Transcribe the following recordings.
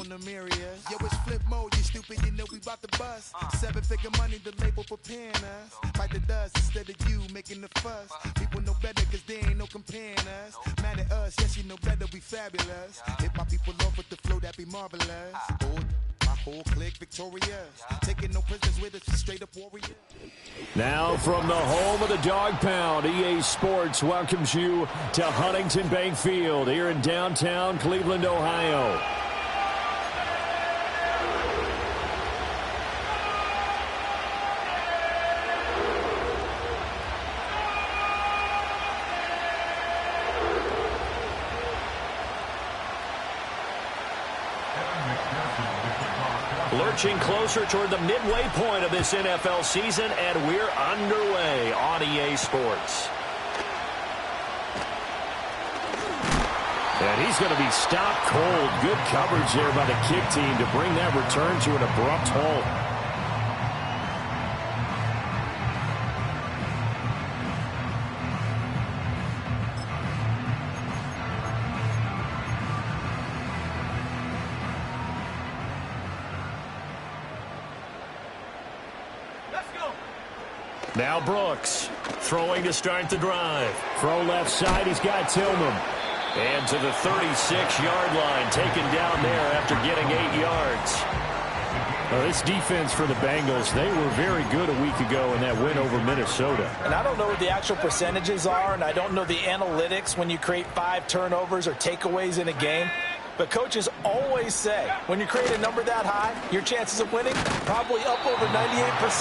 on the myriad. Yo, it's flip mode, you stupid, you know we bout to bust. 7-figure money, the label preparing us. Fight the dust instead of you making the fuss. People know better cause there ain't no comparing us. Mad at us, yes, you know better, we fabulous. Hip hop people love with the flow, that be marvelous. My whole clique victorious. Taking no prisoners with us, straight up warrior. Now from the home of the Dog Pound, EA Sports welcomes you to Huntington Bank Field here in downtown Cleveland, Ohio. Lurching closer toward the midway point of this NFL season, and we're underway on EA Sports. And he's going to be stopped cold. Good coverage there by the kick team to bring that return to an abrupt halt. Now Brooks, throwing to start the drive. Throw left side, he's got Tillman. And to the 36-yard line, taken down there after getting 8 yards. Well, this defense for the Bengals, they were very good a week ago in that win over Minnesota. And I don't know what the actual percentages are, and I don't know the analytics when you create 5 turnovers or takeaways in a game. But coaches always say, when you create a number that high, your chances of winning probably up over 98%.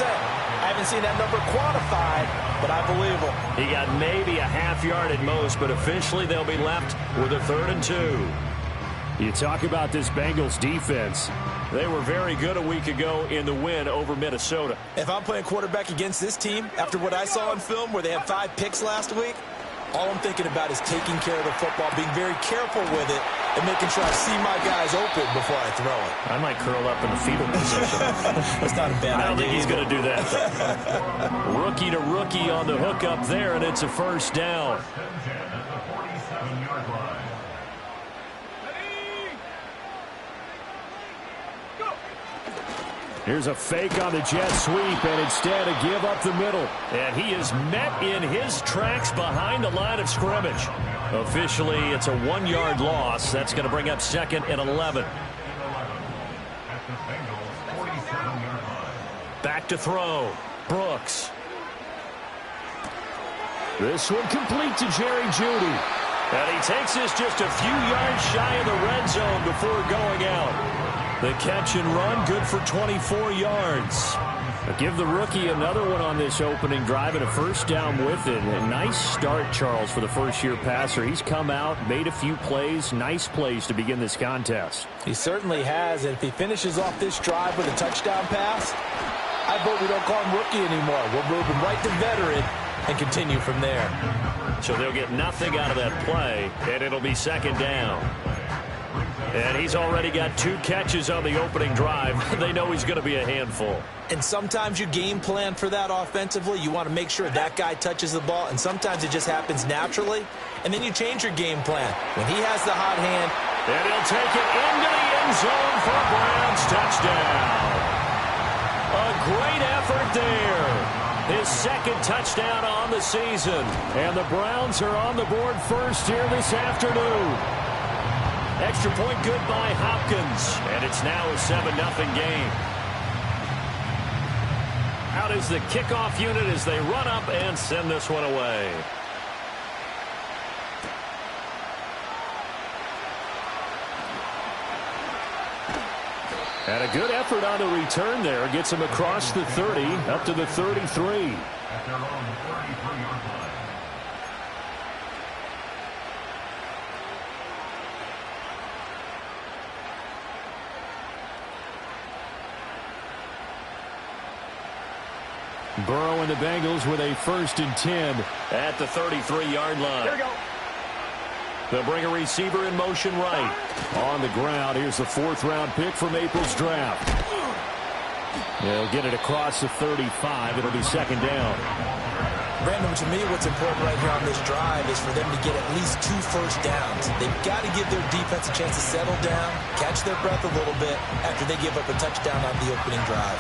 I haven't seen that number quantified, but I believe him. He got maybe a half yard at most, but officially they'll be left with a 3rd and 2. You talk about this Bengals defense. They were very good a week ago in the win over Minnesota. If I'm playing quarterback against this team, after what I saw in film where they had 5 picks last week, all I'm thinking about is taking care of the football, being very careful with it, and making sure I see my guys open before I throw it. I might curl up in the fetal position. That's not a bad idea. I don't think he's going to do that, though. Rookie to rookie on the hook up there, and it's a first down. Here's a fake on the jet sweep, and instead a give up the middle. And he is met in his tracks behind the line of scrimmage. Officially, it's a 1-yard loss. That's going to bring up 2nd and 11. Back to throw. Brooks. This one complete to Jerry Jeudy. And he takes this just a few yards shy of the red zone before going out. The catch and run, good for 24 yards. Give the rookie another one on this opening drive and a first down with it. A nice start, Charles, for the first-year passer. He's come out, made a few plays, nice plays to begin this contest. He certainly has, and if he finishes off this drive with a touchdown pass, I vote we don't call him rookie anymore. We'll move him right to veteran and continue from there. So they'll get nothing out of that play, and it'll be 2nd down. And he's already got 2 catches on the opening drive. They know he's going to be a handful. And sometimes you game plan for that offensively. You want to make sure that guy touches the ball, and sometimes it just happens naturally. And then you change your game plan. When he has the hot hand. And he'll take it into the end zone for a Browns touchdown. A great effort there. His 2nd touchdown on the season. And the Browns are on the board first here this afternoon. Extra point good by Hopkins. And it's now a 7-0 game. Out is the kickoff unit as they run up and send this one away. And a good effort on the return there. Gets him across the 30, up to the 33. Burrow and the Bengals with a 1st and 10 at the 33-yard line. Here we go. They'll bring a receiver in motion right. On the ground, here's the 4th-round pick from April's draft. They'll get it across the 35. It'll be 2nd down. Brandon, to me, what's important right here on this drive is for them to get at least 2 first downs. They've got to give their defense a chance to settle down, catch their breath a little bit after they give up a touchdown on the opening drive.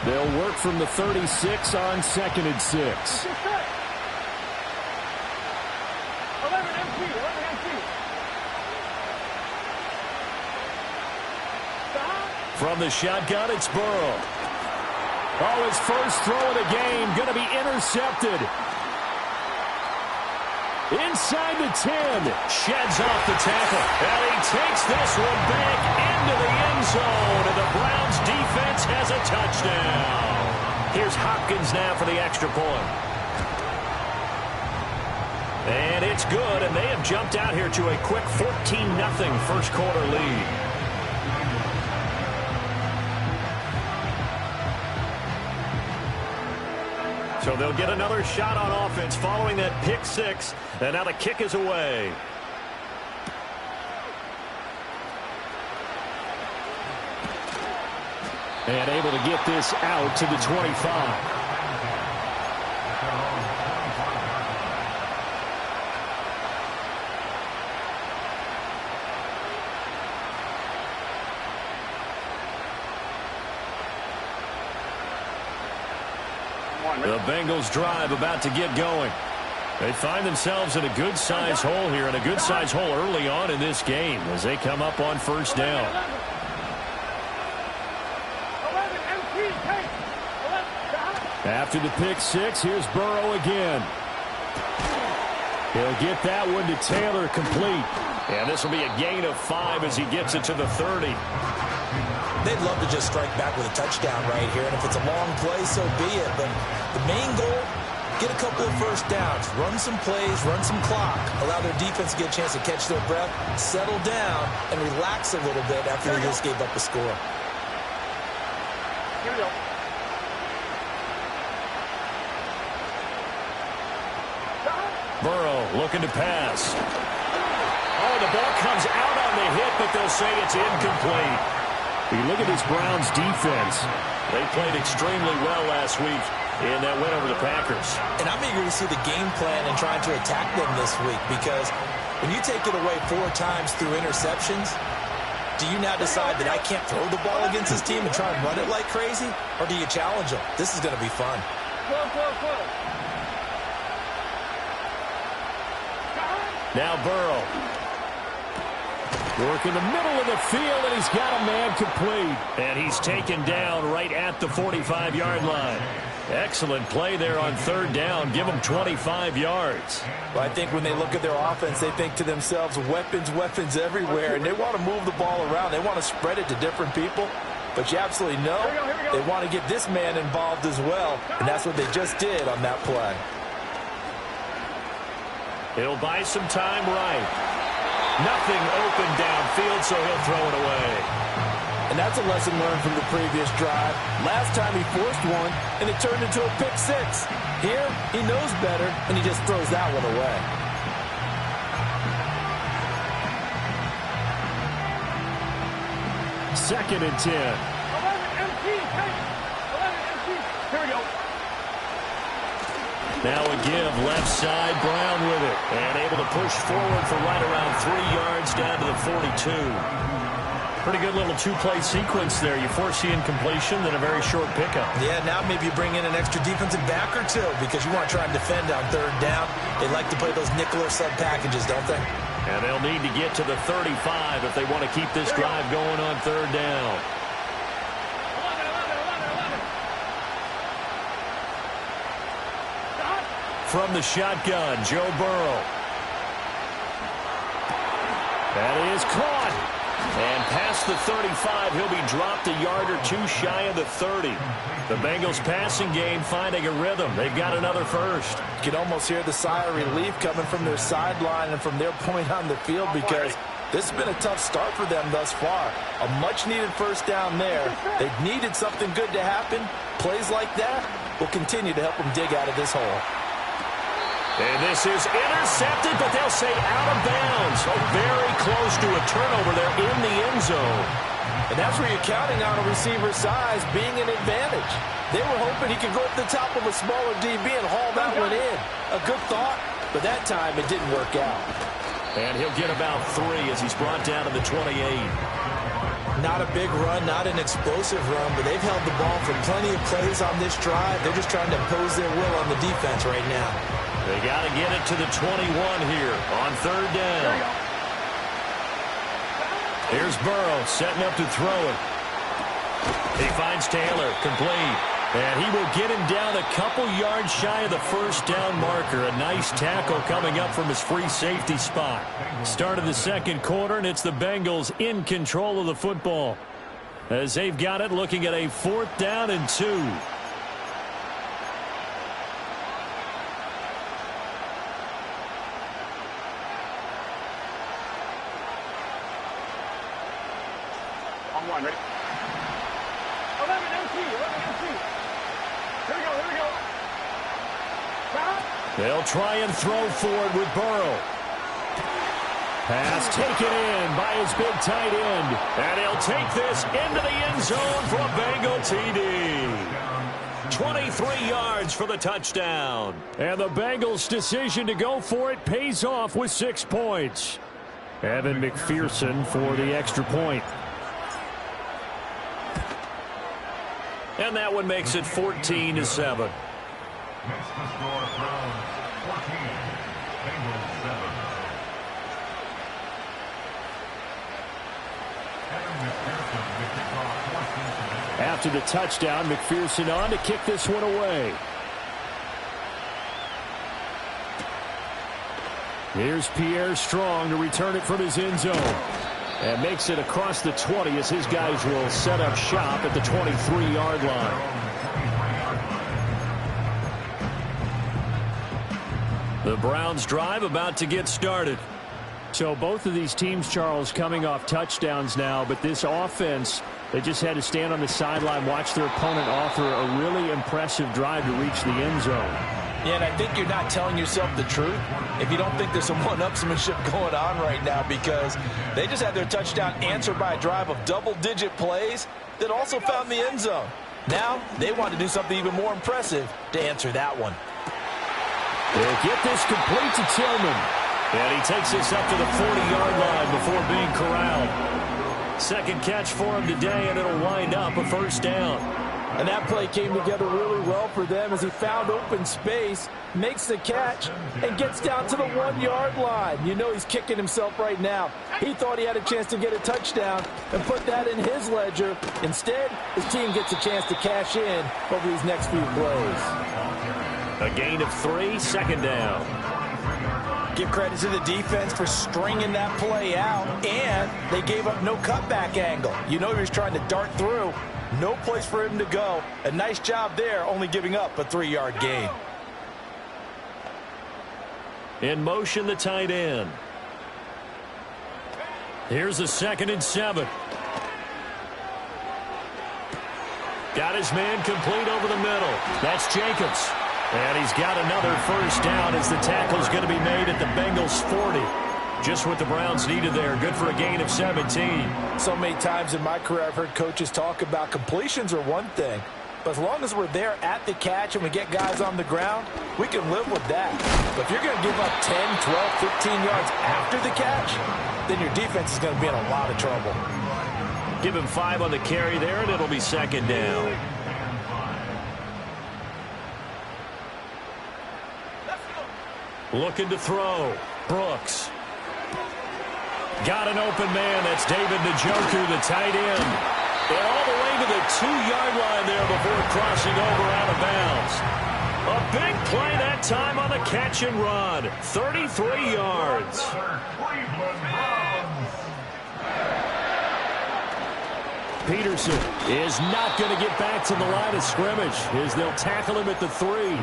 They'll work from the 36 on 2nd and 6. From the shotgun, it's Burrow. Oh, his first throw of the game going to be intercepted. Inside the 10. Sheds off the tackle. And he takes this one back into the end zone. And the Browns defense has a touchdown. Here's Hopkins now for the extra point. And it's good. And they have jumped out here to a quick 14-0 first quarter lead. So they'll get another shot on offense following that pick 6. And now the kick is away. And able to get this out to the 25. The Bengals drive about to get going. They find themselves in a good-sized hole here, and a good-sized hole early on in this game as they come up on first down. After the pick 6, here's Burrow again. He'll get that one to Taylor complete. And this will be a gain of 5 as he gets it to the 30. They'd love to just strike back with a touchdown right here, and if it's a long play, so be it. But the main goal, get a couple of first downs, run some plays, run some clock, allow their defense to get a chance to catch their breath, settle down, and relax a little bit after they just gave up a score. Here we go. Burrow looking to pass. Oh, the ball comes out on the hit, but they'll say it's incomplete. You look at this Browns defense. They played extremely well last week in that win over the Packers. And I'm eager to see the game plan and trying to attack them this week, because when you take it away 4 times through interceptions, do you now decide that I can't throw the ball against this team and try and run it like crazy? Or do you challenge them? This is going to be fun. Now Burrow. Work in the middle of the field, and he's got a man complete. And he's taken down right at the 45-yard line. Excellent play there on third down. Give them 25 yards. Well, I think when they look at their offense, they think to themselves, weapons, weapons everywhere. And they want to move the ball around. They want to spread it to different people. But you absolutely know they want to get this man involved as well. And that's what they just did on that play. He'll buy some time right. Nothing open downfield, so he'll throw it away. And that's a lesson learned from the previous drive. Last time he forced one, and it turned into a pick 6. Here, he knows better, and he just throws that one away. Second and 10. 11 MT, hey! 11 MT. Here we go. Now a give, left side, Brown with it. And able to push forward for right around 3 yards down to the 42. Pretty good little 2-play sequence there. You force the incompletion, then a very short pickup. Yeah, now maybe you bring in an extra defensive back or two because you want to try and defend on third down. They like to play those nickel or sub packages, don't they? And they'll need to get to the 35 if they want to keep this drive going on third down. From the shotgun, Joe Burrow. That is caught. And past the 35, he'll be dropped a yard or 2 shy of the 30. The Bengals passing game finding a rhythm. They've got another first. You can almost hear the sigh of relief coming from their sideline and from their point on the field, because this has been a tough start for them thus far. A much-needed first down there. They've needed something good to happen. Plays like that will continue to help them dig out of this hole. And this is intercepted, but they'll say out of bounds. So very close to a turnover there in the end zone. And that's where you're counting on a receiver's size being an advantage. They were hoping he could go up the top of a smaller DB and haul that one in. A good thought, but that time it didn't work out. And he'll get about 3 as he's brought down to the 28. Not a big run, not an explosive run, but they've held the ball for plenty of plays on this drive. They're just trying to impose their will on the defense right now. They got to get it to the 21 here on 3rd down. Here's Burrow setting up to throw it. He finds Taylor, complete. And he will get him down a couple yards shy of the 1st down marker. A nice tackle coming up from his free safety spot. Start of the 2nd quarter, and it's the Bengals in control of the football, as they've got it looking at a 4th down and 2. On 1, ready? 11 MC, 11 MC. Here we go. They'll try and throw forward with Burrow. Pass taken in by his big tight end. And he'll take this into the end zone for a Bengal TD. 23 yards for the touchdown. And the Bengals' decision to go for it pays off with 6 points. Evan McPherson for the extra point. And that one makes it 14-7. Next to score, Browns 14, Bengals 7. After the touchdown, McPherson on to kick this one away. Here's Pierre Strong to return it from his end zone. And makes it across the 20 as his guys will set up shop at the 23-yard line. The Browns drive about to get started. So both of these teams, Charles, coming off touchdowns now, but this offense, they just had to stand on the sideline, watch their opponent offer a really impressive drive to reach the end zone. Yeah, and I think you're not telling yourself the truth if you don't think there's some one-upsmanship going on right now, because they just had their touchdown answered by a drive of double-digit plays that also found the end zone. Now they want to do something even more impressive to answer that one. They'll get this complete to Tillman. And he takes this up to the 40-yard line before being corralled. 2nd catch for him today, and it'll wind up a 1st down. And that play came together really well for them as he found open space, makes the catch, and gets down to the 1-yard line. You know he's kicking himself right now. He thought he had a chance to get a touchdown and put that in his ledger. Instead, his team gets a chance to cash in over these next few plays. A gain of 3, 2nd down. Give credit to the defense for stringing that play out, and they gave up no cutback angle. You know he was trying to dart through. No place for him to go. A nice job there, only giving up a 3-yard gain. In motion, the tight end. Here's a 2nd and 7. Got his man complete over the middle. That's Jacobs. And he's got another 1st down as the tackle's going to be made at the Bengals 40. Just what the Browns needed there. Good for a gain of 17. So many times in my career I've heard coaches talk about completions are one thing, but as long as we're there at the catch and we get guys on the ground, we can live with that. But if you're going to give up 10, 12, 15 yards after the catch, then your defense is going to be in a lot of trouble. Give him 5 on the carry there, and it'll be 2nd down. Looking to throw. Brooks. Got an open man. That's David Njoku, the tight end. And all the way to the 2-yard line there before crossing over out of bounds. A big play that time on the catch and run. 33 yards. Peterson is not going to get back to the line of scrimmage as they'll tackle him at the 3.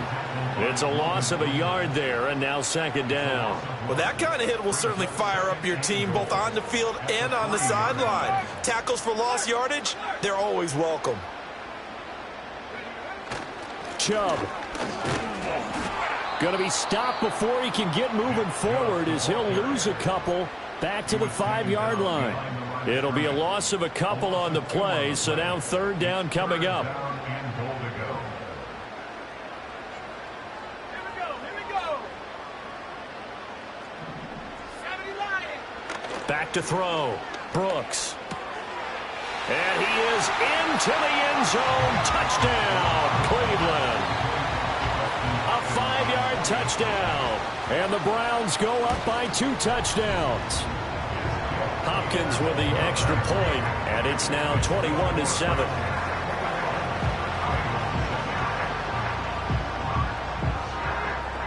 It's a loss of a yard there, and now 2nd down. Well, that kind of hit will certainly fire up your team both on the field and on the sideline. Tackles for lost yardage, they're always welcome. Chubb. Going to be stopped before he can get moving forward as he'll lose a couple back to the 5-yard line. It'll be a loss of a couple on the play, so now 3rd down coming up. back to throw. Brooks. And he is into the end zone. Touchdown, Cleveland. A 5-yard touchdown. And the Browns go up by 2 touchdowns. Hopkins with the extra point, and it's now 21-7.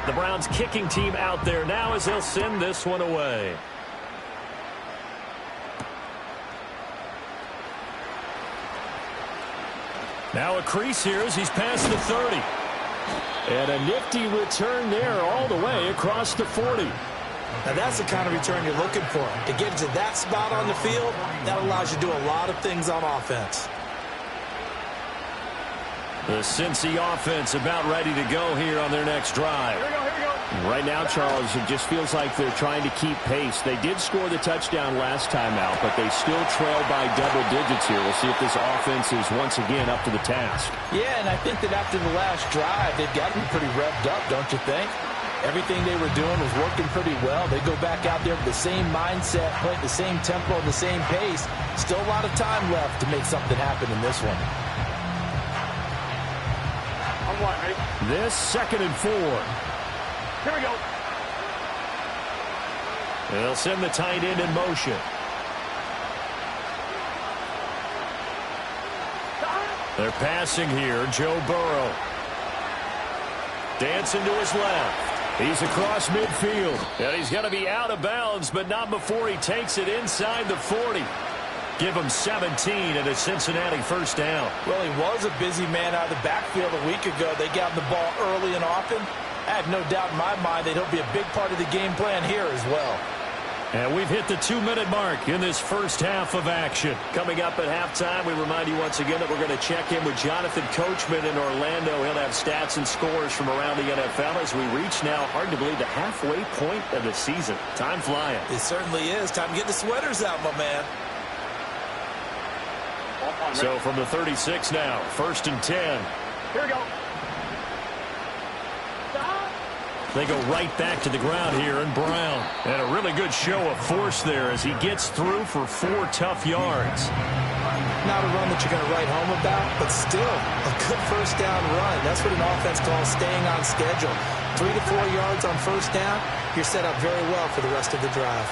The Browns kicking team out there now as they'll send this one away. Now a crease here as he's past the 30. And a nifty return there all the way across the 40. Now that's the kind of return you're looking for. To get to that spot on the field, that allows you to do a lot of things on offense. The Cincy offense about ready to go here on their next drive. Here we go, here we go. Right now, Charles, it just feels like they're trying to keep pace. They did score the touchdown last time out, but they still trail by double digits here. We'll see if this offense is once again up to the task. Yeah, and I think that after the last drive, they've got to be pretty revved up, don't you think? Everything they were doing was working pretty well. They go back out there with the same mindset, playing the same tempo, the same pace. Still a lot of time left to make something happen in this one. I'm what, ready? This 2nd and 4. Here we go. They'll send the tight end in motion. They're passing here. Joe Burrow. Dancing to his left. He's across midfield. And he's going to be out of bounds, but not before he takes it inside the 40. Give him 17 and a Cincinnati first down. Well, he was a busy man out of the backfield a week ago. They got him the ball early and often. I have no doubt in my mind that he'll be a big part of the game plan here as well. And we've hit the 2-minute mark in this first half of action. Coming up at halftime, we remind you once again that we're going to check in with Jonathan Coachman in Orlando. He'll have stats and scores from around the NFL as we reach now, hard to believe, the halfway point of the season. Time flying. It certainly is. Time to get the sweaters out, my man. So from the 36 now, 1st and 10. Here we go. They go right back to the ground here, and Brown. And a really good show of force there as he gets through for 4 tough yards. Not a run that you're going to write home about, but still a good first down run. That's what an offense calls staying on schedule. 3 to 4 yards on first down, you're set up very well for the rest of the drive.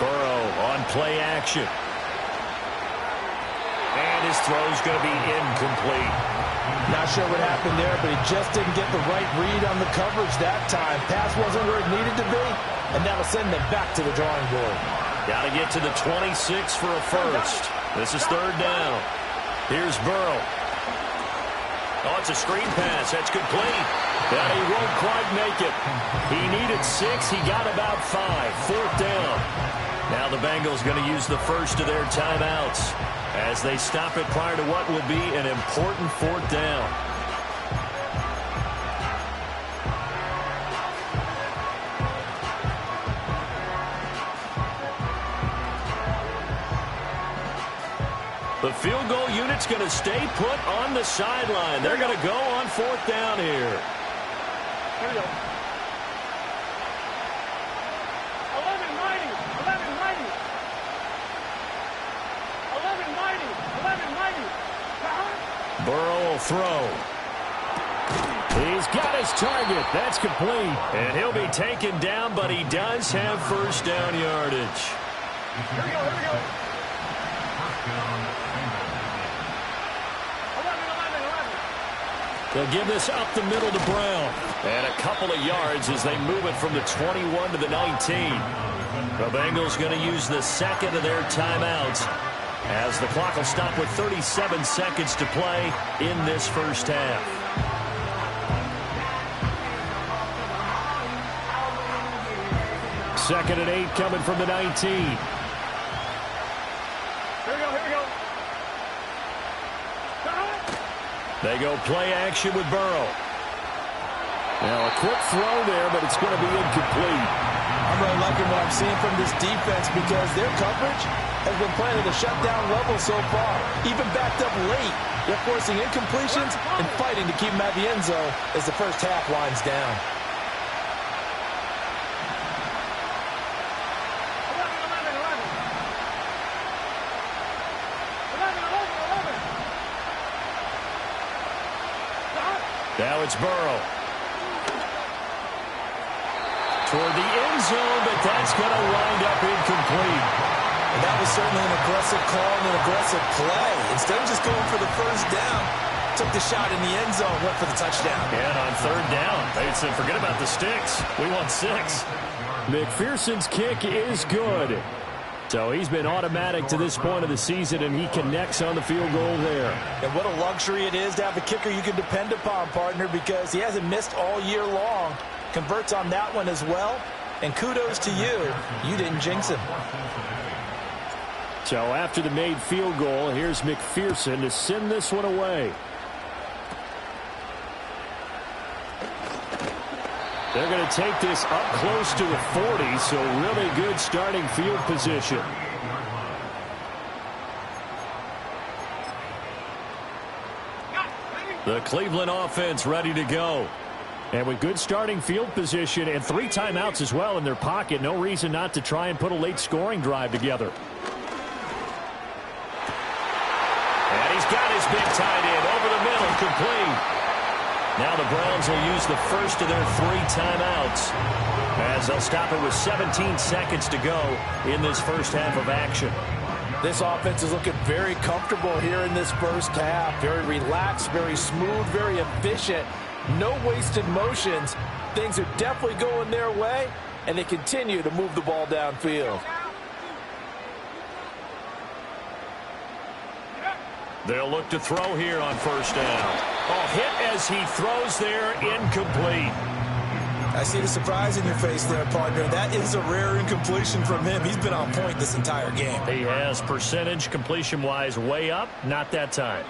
Burrow on play action. And his throw's going to be incomplete. Not sure what happened there, but he just didn't get the right read on the coverage that time. Pass wasn't where it needed to be, and that'll send them back to the drawing board. Got to get to the 26 for a first. This is 3rd down. Here's Burrow. Oh, it's a screen pass. That's complete. And he won't quite make it. He needed 6. He got about 5. 4th down. Now the Bengals going to use the first of their timeouts as they stop it prior to what will be an important 4th down. The field goal unit's going to stay put on the sideline. They're going to go on 4th down here. Here we go. 11-90. 11-90. 11-90. 11-90. Burrow will throw. He's got his target. That's complete. And he'll be taken down, but he does have first down yardage. Here we go. Here we go. 11-11. They'll give this up the middle to Brown. And a couple of yards as they move it from the 21 to the 19. The Bengals going to use the 2nd of their timeouts as the clock will stop with 37 seconds to play in this first half. Second and 8 coming from the 19. Here we go. Here we go. They go play action with Burrow. Now a quick throw there, but it's going to be incomplete. I'm really liking what I'm seeing from this defense because their coverage has been playing at a shutdown level so far. Even backed up late, they're forcing incompletions and fighting to keep them at the end zone as the first half winds down. Now it's Burrow. Toward the end zone, but that's going to wind up incomplete. And that was certainly an aggressive call and an aggressive play. Instead of just going for the first down, took the shot in the end zone, went for the touchdown. And on third down, they said, forget about the sticks. We want 6. McPherson's kick is good. So he's been automatic to this point of the season, and he connects on the field goal there. And what a luxury it is to have a kicker you can depend upon, partner, because he hasn't missed all year long. Converts on that one as well. And kudos to you. You didn't jinx him. So after the made field goal, here's McPherson to send this one away. They're going to take this up close to the 40, so really good starting field position. The Cleveland offense ready to go. And with good starting field position and 3 timeouts as well in their pocket, no reason not to try and put a late scoring drive together. And he's got his big tight end over the middle, complete. Now the Browns will use the first of their 3 timeouts as they'll stop it with 17 seconds to go in this first half of action. This offense is looking very comfortable here in this first half. Very relaxed, very smooth, very efficient. No wasted motions. Things are definitely going their way, and they continue to move the ball downfield. They'll look to throw here on first down. Oh, hit as he throws there, incomplete. I see the surprise in your face there, partner. That is a rare incompletion from him. He's been on point this entire game. He has percentage completion-wise way up, not that time.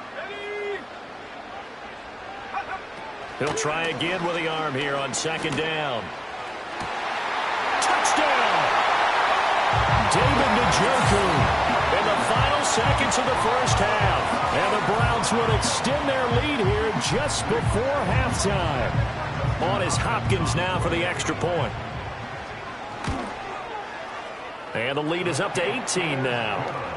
He'll try again with the arm here on second down. Touchdown! David Njoku in the final seconds of the first half. And the Browns would extend their lead here just before halftime. On is Hopkins now for the extra point. And the lead is up to 18 now.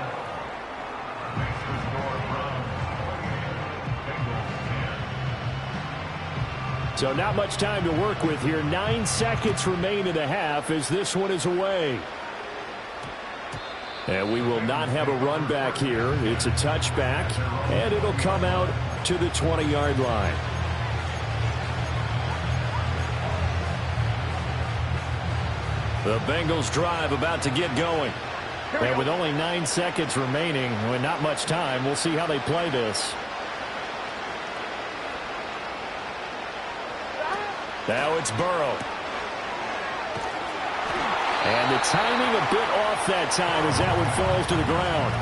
So not much time to work with here. 9 seconds remain in the half as this one is away. And we will not have a run back here. It's a touchback, and it'll come out to the 20-yard line. The Bengals drive about to get going. And with only 9 seconds remaining, with not much time, we'll see how they play this. Now it's Burrow. And the timing a bit off that time as that one falls to the ground.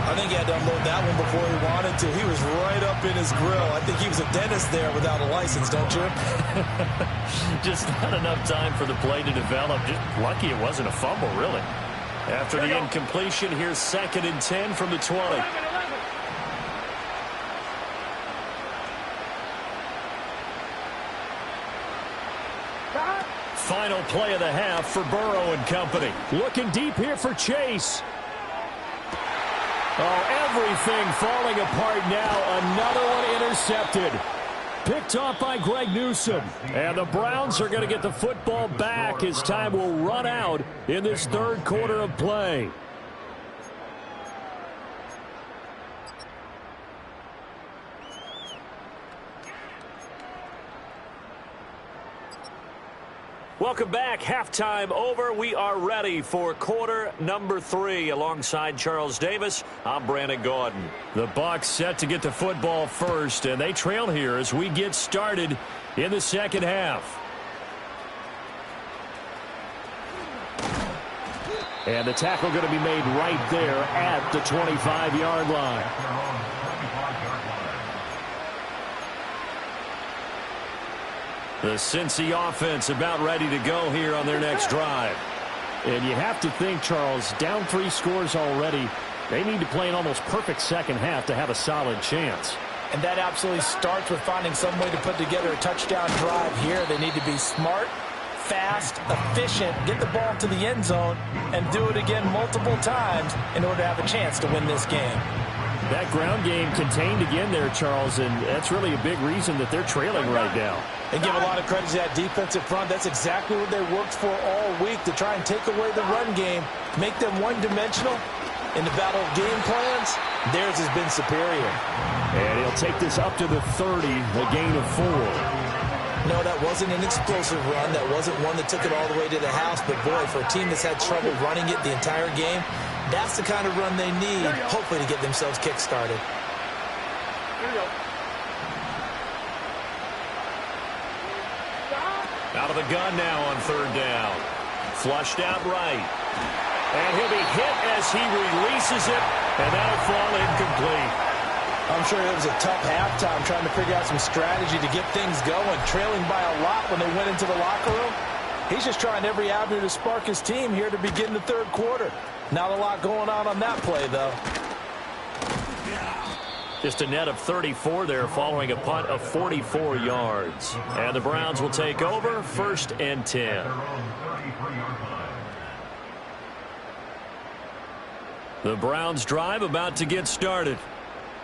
I think he had to unload that one before he wanted to. He was right up in his grill. I think he was a dentist there without a license, don't you? Just not enough time for the play to develop. Just lucky it wasn't a fumble, really. After the incompletion, here's 2nd and 10 from the 20. Final play of the half for Burrow and company. Looking deep here for Chase. Oh, everything falling apart now. Another one intercepted. Picked off by Greg Newsome. And the Browns are going to get the football back as time will run out in this third quarter of play. Welcome back. Halftime over. We are ready for quarter number 3. Alongside Charles Davis, I'm Brandon Gaudin. The Bucs set to get the football first, and they trail here as we get started in the second half. And the tackle going to be made right there at the 25-yard line. The Cincy offense about ready to go here on their next drive. And you have to think, Charles, down 3 scores already. They need to play an almost perfect second half to have a solid chance. And that absolutely starts with finding some way to put together a touchdown drive here. They need to be smart, fast, efficient, get the ball to the end zone, and do it again multiple times in order to have a chance to win this game. That ground game contained again there, Charles, and that's really a big reason that they're trailing right now. They give a lot of credit to that defensive front. That's exactly what they worked for all week, to try and take away the run game, make them one-dimensional. In the battle of game plans, theirs has been superior. And he'll take this up to the 30, a gain of 4. No, that wasn't an explosive run. That wasn't one that took it all the way to the house. But, boy, for a team that's had trouble running it the entire game, that's the kind of run they need, hopefully, to get themselves kick-started. Out of the gun now on 3rd down. Flushed out right. And he'll be hit as he releases it, and that'll fall incomplete. I'm sure it was a tough halftime trying to figure out some strategy to get things going, trailing by a lot when they went into the locker room. He's just trying every avenue to spark his team here to begin the 3rd quarter. Not a lot going on that play, though. Just a net of 34 there following a punt of 44 yards. And the Browns will take over, 1st and 10. The Browns drive about to get started.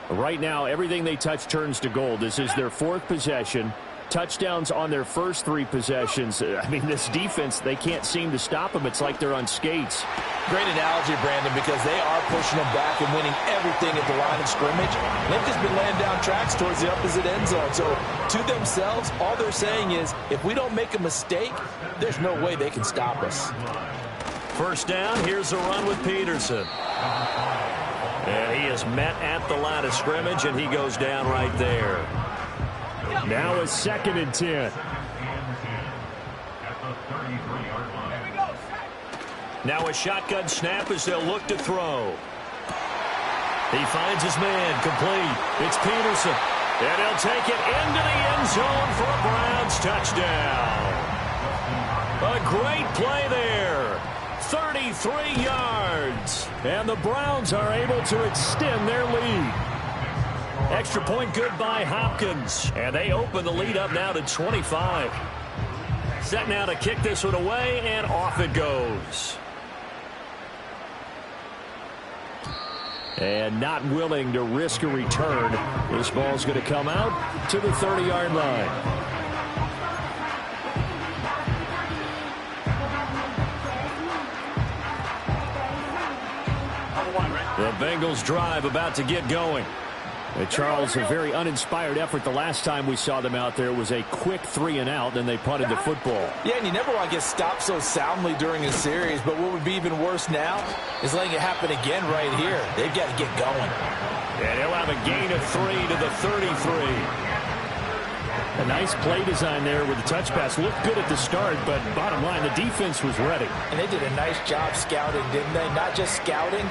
Right now, everything they touch turns to gold. This is their 4th possession. Touchdowns on their first 3 possessions. I mean, this defense, they can't seem to stop them. It's like they're on skates. Great analogy, Brandon, because they are pushing them back and winning everything at the line of scrimmage. They've just been laying down tracks towards the opposite end zone. So, to themselves, all they're saying is, if we don't make a mistake, there's no way they can stop us. 1st down, here's a run with Peterson. And he is met at the line of scrimmage, and he goes down right there. Now it's 2nd and 10. Now a shotgun snap as they'll look to throw. He finds his man, complete. It's Peterson. And he'll take it into the end zone for a Browns touchdown. A great play there. 33 yards. And the Browns are able to extend their lead. Extra point good by Hopkins. And they open the lead up now to 25. Set now to kick this one away, and off it goes. And not willing to risk a return. This ball's going to come out to the 30-yard line. The Bengals drive about to get going. Charles, a very uninspired effort the last time we saw them out there. It was a quick 3-and-out, then they punted the football. Yeah, and you never want to get stopped so soundly during a series, but what would be even worse now is letting it happen again right here. They've got to get going. And he'll have a gain of 3 to the 33. A nice play design there with the touch pass. Looked good at the start, but bottom line, the defense was ready. And they did a nice job scouting, didn't they? Not just scouting,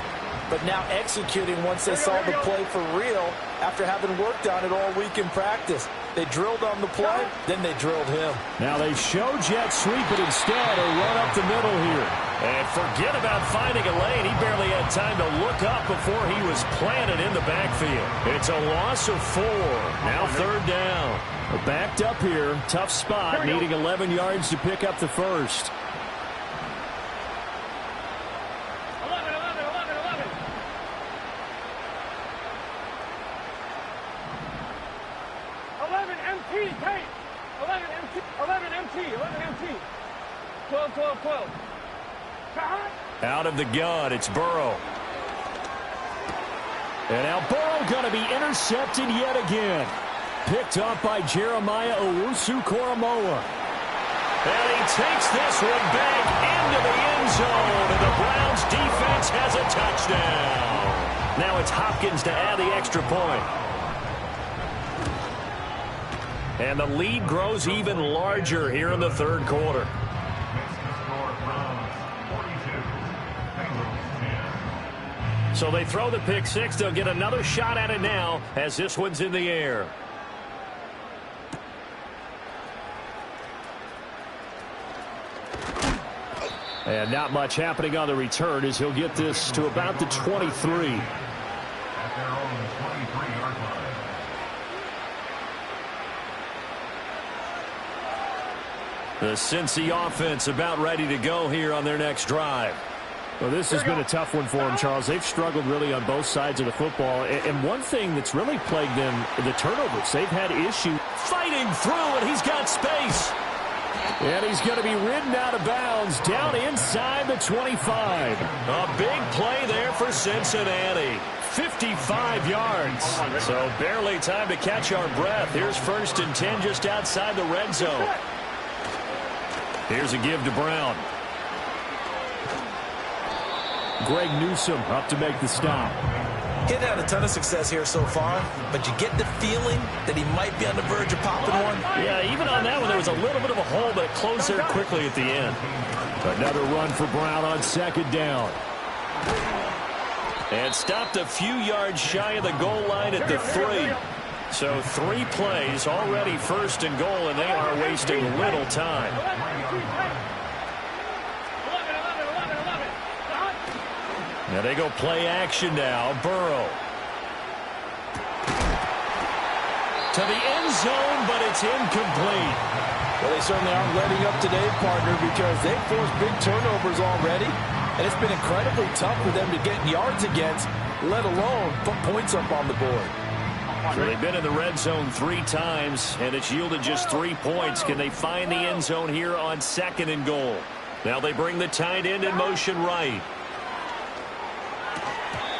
but now executing once they saw the play for real after having worked on it all week in practice. They drilled on the play, then they drilled him. Now they show jet sweep, but instead a run up the middle here. And forget about finding a lane. He barely had time to look up before he was planted in the backfield. It's a loss of 4. Now 3rd down. Backed up here. Tough spot, needing 11 yards to pick up the first. 12. Out of the gun, it's Burrow. And now Burrow going to be intercepted yet again. Picked up by Jeremiah Owusu-Koramoah. And he takes this one back into the end zone, and the Browns defense has a touchdown. Now it's Hopkins to add the extra point. And the lead grows even larger here in the 3rd quarter. So they throw the pick 6. They'll get another shot at it now as this one's in the air. And not much happening on the return as he'll get this to about the 23. At their own 23-yard line. The Cincy offense about ready to go here on their next drive. Well, this has been a tough one for them, Charles. They've struggled really on both sides of the football. And one thing that's really plagued them, the turnovers. They've had issues. Fighting through, and he's got space. And he's going to be ridden out of bounds down inside the 25. A big play there for Cincinnati. 55 yards. So barely time to catch our breath. Here's 1st and 10 just outside the red zone. Here's a give to Brown. Greg Newsome up to make the stop. He's had a ton of success here so far, but you get the feeling that he might be on the verge of popping one. Yeah, even on that one, there was a little bit of a hole, but it closed there quickly at the end. Another run for Brown on 2nd down. And stopped a few yards shy of the goal line at the 3. So 3 plays, already 1st and goal, and they are wasting little time. Now they go play action now. Burrow. To the end zone, but it's incomplete. Well, they certainly aren't letting up today, partner, because they've forced big turnovers already. And it's been incredibly tough for them to get yards against, let alone put points up on the board. So they've been in the red zone 3 times, and it's yielded just 3 points. Can they find the end zone here on 2nd and goal? Now they bring the tight end in motion right.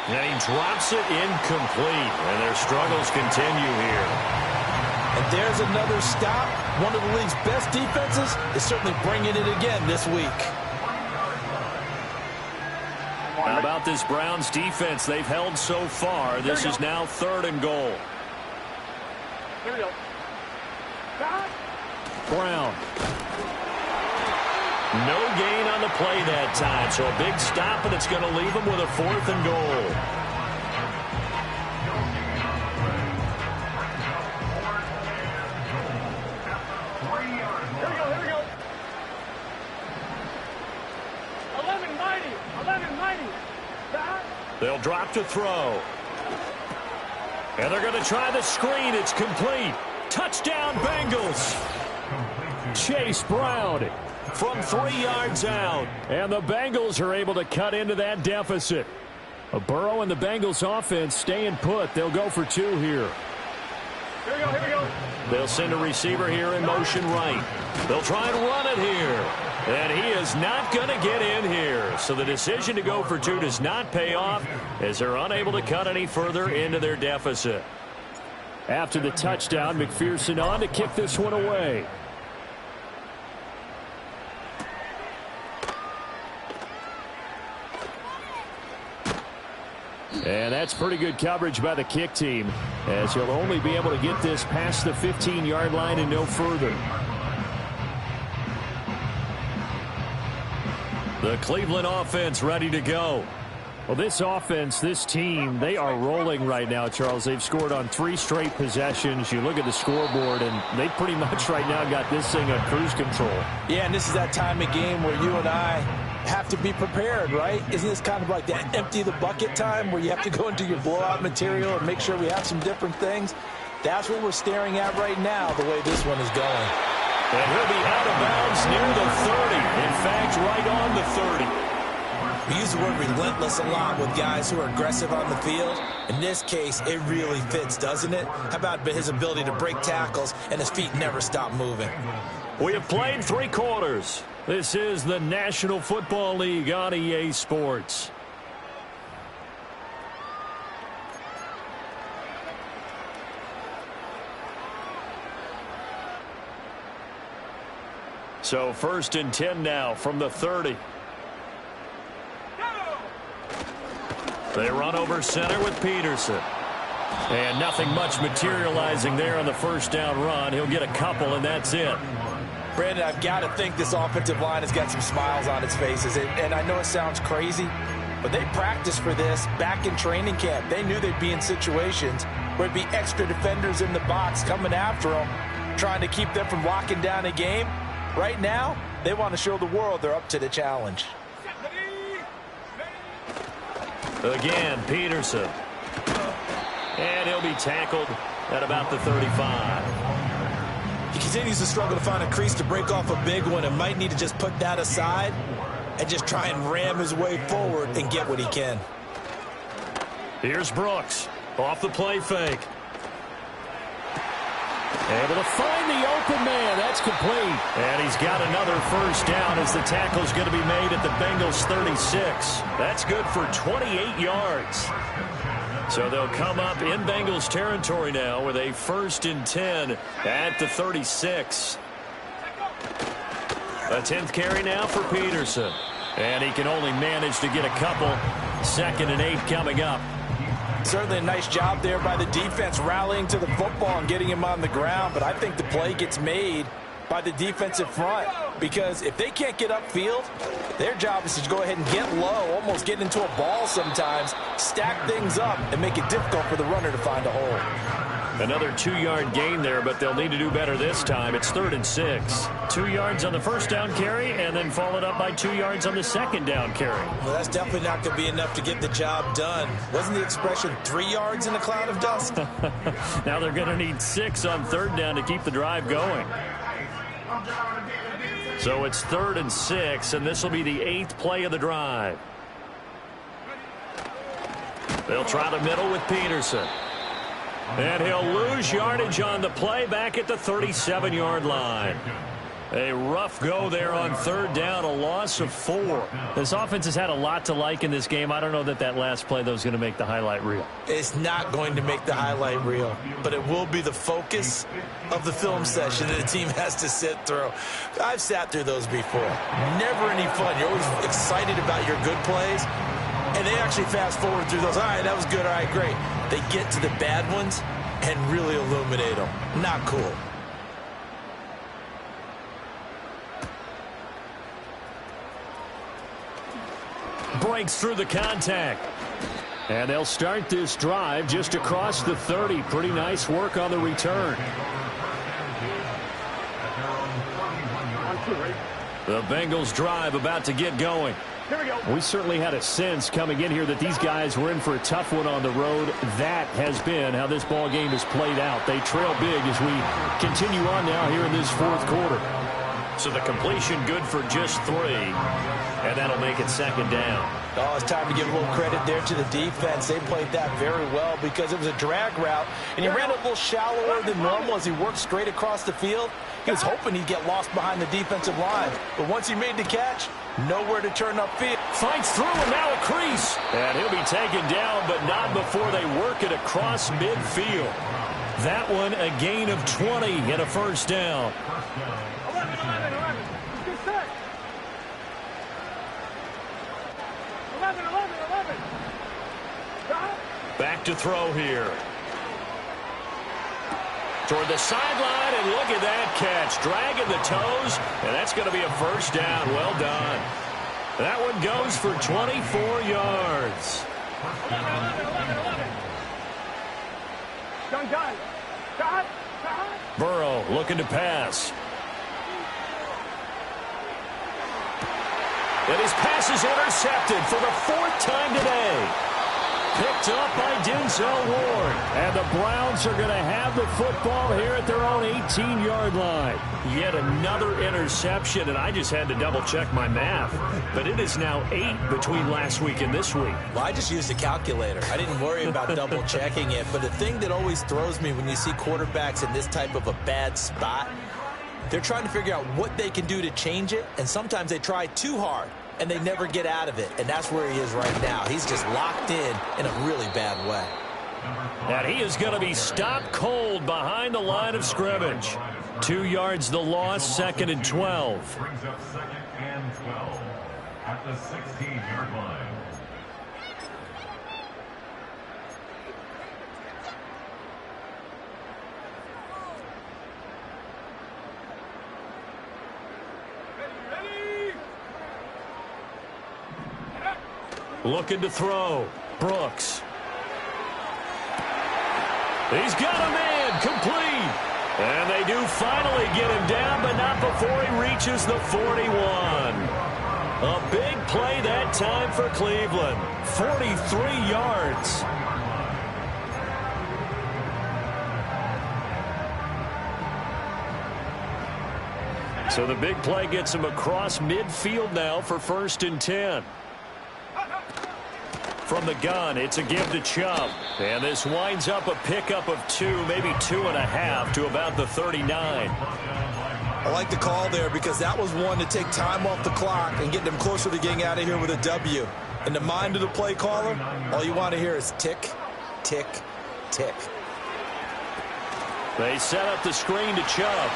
And he drops it incomplete, and their struggles continue here. And there's another stop. One of the league's best defenses is certainly bringing it again this week. How about this Browns defense? They've held so far. This is now 3rd and goal. Here we go. Brown. No gain on the play that time, so a big stop, and it's going to leave them with a 4th and goal. Here we go. 1190. 1190. They'll drop to throw. And they're going to try the screen. It's complete. Touchdown, Bengals. Chase Brown From 3 yards out. And the Bengals are able to cut into that deficit. Burrow and the Bengals offense staying put. They'll go for 2 here. Here we go. Here we go. They'll send a receiver here in motion right. They'll try and run it here. And he is not going to get in here. So the decision to go for 2 does not pay off as they're unable to cut any further into their deficit. After the touchdown, McPherson on to kick this one away. And that's pretty good coverage by the kick team, as he'll only be able to get this past the 15-yard line and no further. The Cleveland offense ready to go. Well, this offense, this team, they are rolling right now, Charles. They've scored on 3 straight possessions. You look at the scoreboard, and they pretty much right now got this thing on cruise control. Yeah, and this is that time of game where you and I have to be prepared, right? Isn't this kind of like that empty the bucket time where you have to go into your blowout material and make sure we have some different things? That's what we're staring at right now, the way this one is going. And he'll be out of bounds near the 30. In fact, right on the 30. We use the word relentless a lot with guys who are aggressive on the field. In this case, it really fits, doesn't it? How about his ability to break tackles and his feet never stop moving? We have played 3 quarters. This is the National Football League on EA Sports. So 1st and 10 now from the 30. They run over center with Peterson. And nothing much materializing there on the 1st down run. He'll get a couple, and that's it. Brandon, I've got to think this offensive line has got some smiles on its faces. And I know it sounds crazy, but they practiced for this back in training camp. They knew they'd be in situations where it'd be extra defenders in the box coming after them, trying to keep them from locking down a game. Right now, They want to show the world they're up to the challenge. Again, Peterson. And he'll be tackled at about the 35. He continues to struggle to find a crease to break off a big one and might need to just put that aside and just try and ram his way forward and get what he can. Here's Brooks off the play fake. Able to find the open man. That's complete. And he's got another first down as the tackle's going to be made at the Bengals 36. That's good for 28 yards. So they'll come up in Bengals territory now with a 1st and 10 at the 36. A 10th carry now for Peterson. And he can only manage to get a couple. 2nd and 8 coming up. Certainly a nice job there by the defense rallying to the football and getting him on the ground. But I think the play gets made by the defensive front, because if they can't get upfield, their job is to go ahead and get low, almost get into a ball sometimes, stack things up, and make it difficult for the runner to find a hole. Another 2-yard gain there, but they'll need to do better this time. It's 3rd and 6. 2 yards on the first down carry, and then followed up by 2 yards on the second down carry. Well, that's definitely not going to be enough to get the job done. Wasn't the expression 3 yards in a cloud of dust? Now they're going to need 6 on 3rd down to keep the drive going. So it's 3rd and 6, and this will be the 8th play of the drive. They'll try the middle with Peterson. And he'll lose yardage on the play back at the 37-yard line. A rough go there on 3rd down, a loss of 4. This offense has had a lot to like in this game. I don't know that that last play, though, is going to make the highlight reel. It's not going to make the highlight reel, but it will be the focus of the film session that the team has to sit through. I've sat through those before. Never any fun. You're always excited about your good plays, and they actually fast forward through those. All right, that was good. All right, great. They get to the bad ones and really illuminate them. Not cool. Breaks through the contact. And they'll start this drive just across the 30. Pretty nice work on the return. The Bengals drive about to get going. Here we go. We certainly had a sense coming in here that these guys were in for a tough one on the road. That has been how this ball game has played out. They trail big as we continue on now here in this 4th quarter. So the completion good for just 3. And that'll make it 2nd down. Oh, it's time to give a little credit there to the defense. They played that very well because it was a drag route, and he ran a little shallower than normal as he worked straight across the field. He was hoping he'd get lost behind the defensive line, but once he made the catch, nowhere to turn upfield. Fights through, and now a crease. And he'll be taken down, but not before they work it across midfield. That one a gain of 20 and a 1st down. 11. Good set. 11. Back to throw here. Toward the sideline, and look at that catch. Dragging the toes, and that's going to be a 1st down. Well done. That one goes for 24 yards. 11. Burrow looking to pass. And his pass is intercepted for the 4th time today. Picked up by Denzel Ward. And the Browns are going to have the football here at their own 18-yard line. Yet another interception, and I just had to double-check my math. But it is now 8 between last week and this week. Well, I just used a calculator. I didn't worry about double-checking it. But the thing that always throws me when you see quarterbacks in this type of a bad spot, they're trying to figure out what they can do to change it, and sometimes they try too hard, and they never get out of it, and that's where he is right now. He's just locked in a really bad way. And he is going to be stopped cold behind the line of scrimmage. 2 yards the loss, 2nd and 12. Brings up 2nd and 12 at the 16-yard line. Looking to throw. Brooks. He's got a man. Complete. And they do finally get him down, but not before he reaches the 41. A big play that time for Cleveland. 43 yards. So the big play gets him across midfield now for 1st and 10. From the gun, it's a give to Chubb. And this winds up a pickup of 2, maybe 2.5 to about the 39. I like the call there because that was one to take time off the clock and get them closer to getting out of here with a W. In the mind of the play caller, all you want to hear is tick, tick, tick. They set up the screen to Chubb.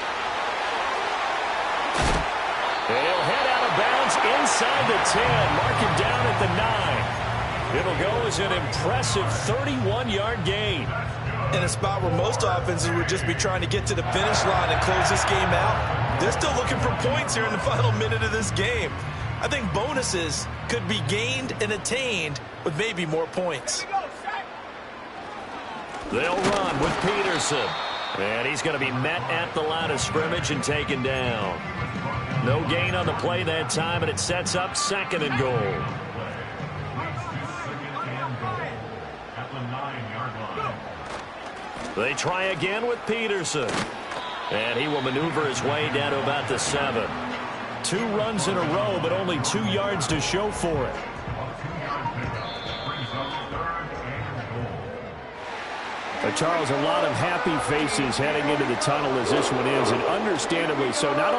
And he'll head out of bounds inside the 10. Mark him down at the 9. It'll go as an impressive 31-yard gain. In a spot where most offenses would just be trying to get to the finish line and close this game out, they're still looking for points here in the final minute of this game. I think bonuses could be gained and attained with maybe more points. They'll run with Peterson. And he's going to be met at the line of scrimmage and taken down. No gain on the play that time, and it sets up 2nd and goal. At the 9-yard line. They try again with Peterson. And he will maneuver his way down to about the 7. 2 runs in a row, but only 2 yards to show for it. Charles, a lot of happy faces heading into the tunnel as this one is, and understandably so. Not only